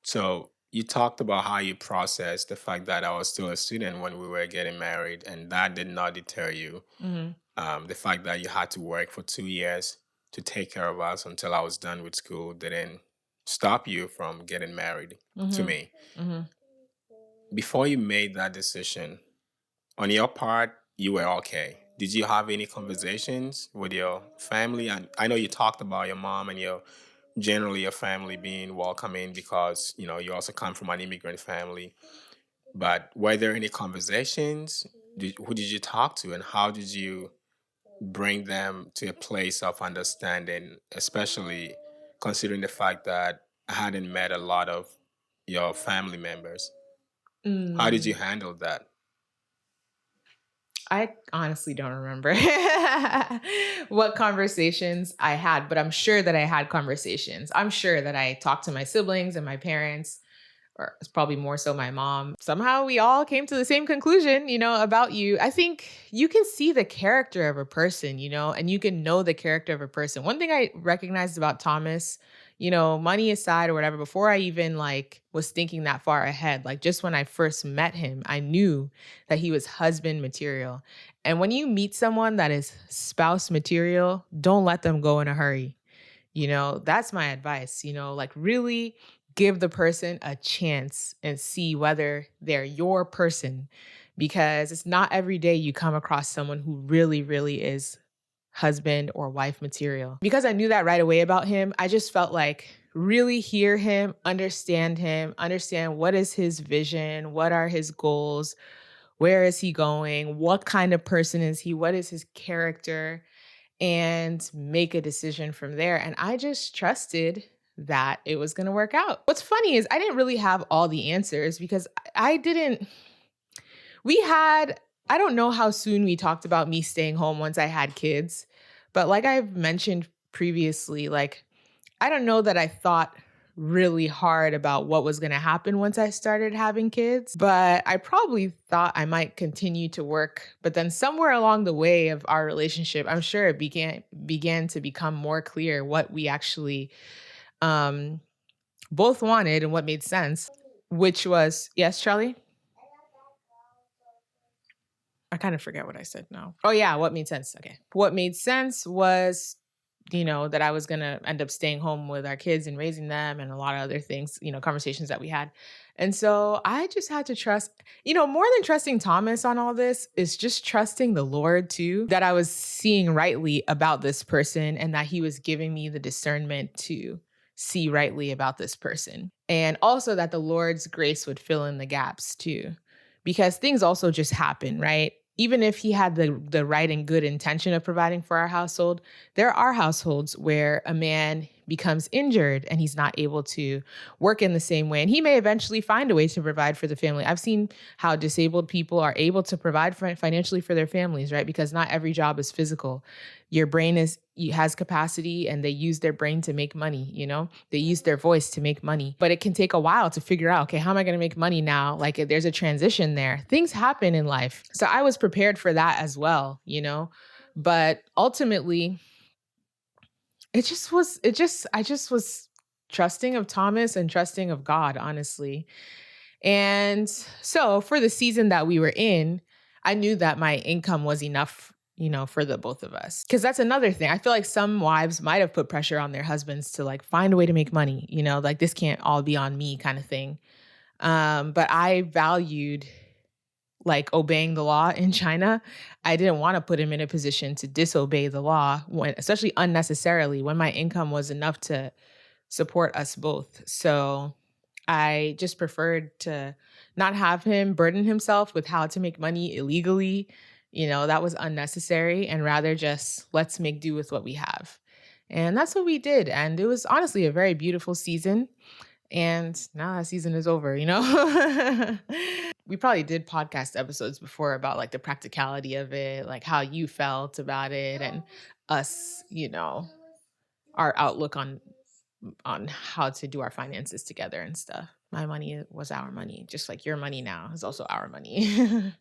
So you talked about how you processed the fact that I was still a student when we were getting married, and that did not deter you. Mhm. The fact that you had to work for 2 years to take care of us until I was done with school didn't stop you from getting married to Mhm. me. Mhm. Before you made that decision, on your part, you were okay. Did you have any conversations with your family? And I know you talked about your mom and your generally your family being welcoming because you also come from an immigrant family. But were there any conversations? Who did you talk to, and how did you bring them to a place of understanding, especially considering the fact that I hadn't met a lot of your family members? How did you Mm. handle that? I honestly don't remember what conversations I had, but I'm sure that I had conversations. I'm sure that I talked to my siblings and my parents, or it's probably more so my mom. Somehow we all came to the same conclusion, about you. I think you can see the character of a person, and you can know the character of a person. One thing I recognized about Thomas, money aside or whatever, before I even like was thinking that far ahead, like just when I first met him, I knew that he was husband material. And when you meet someone that is spouse material, don't let them go in a hurry. That's my advice, like really give the person a chance and see whether they're your person because it's not every day you come across someone who really, really is husband or wife material. Because I knew that right away about him, I just felt like really hear him, understand what is his vision, what are his goals, where is he going, what kind of person is he, what is his character, and make a decision from there. And I just trusted that it was going to work out. What's funny is I didn't really have all the answers because I didn't, we had, I don't know how soon we talked about me staying home once I had kids, but like I've mentioned previously, like I don't know that I thought really hard about what was going to happen once I started having kids, but I probably thought I might continue to work. But then somewhere along the way of our relationship, I'm sure it began to become more clear what we actually um both wanted and what made sense, which was yes, Charlie. I kind of forget what I said now. Oh yeah, what made sense. Okay. What made sense was that I was going to end up staying home with our kids and raising them and a lot of other things, conversations that we had. And so I just had to trust, more than trusting Thomas on all this is just trusting the Lord too, that I was seeing rightly about this person and that he was giving me the discernment to see rightly about this person. And also that the Lord's grace would fill in the gaps too because things also just happen, right? Even if he had the right and good intention of providing for our household, there are households where a man becomes injured and he's not able to work in the same way. And he may eventually find a way to provide for the family. I've seen how disabled people are able to provide financially for their families, right? Because not every job is physical. Your brain has capacity and they use their brain to make money, They use their voice to make money. But it can take a while to figure out, okay, how am I going to make money now? Like there's a transition there. Things happen in life. So I was prepared for that as well, But ultimately, I just was trusting of Thomas and trusting of God, honestly. And so for the season that we were in, I knew that my income was enough, for the both of us. Cause that's another thing. I feel like some wives might have put pressure on their husbands to like find a way to make money, like this can't all be on me kind of thing. But I valued like obeying the law in China. I didn't want to put him in a position to disobey the law when, especially unnecessarily, when my income was enough to support us both. So I just preferred to not have him burden himself with how to make money illegally. That was unnecessary and rather just let's make do with what we have. And that's what we did. And it was honestly a very beautiful season. And now that season is over. We probably did podcast episodes before about like the practicality of it, like how you felt about it and us, our outlook on how to do our finances together and stuff. My money was our money, just like your money now is also our money.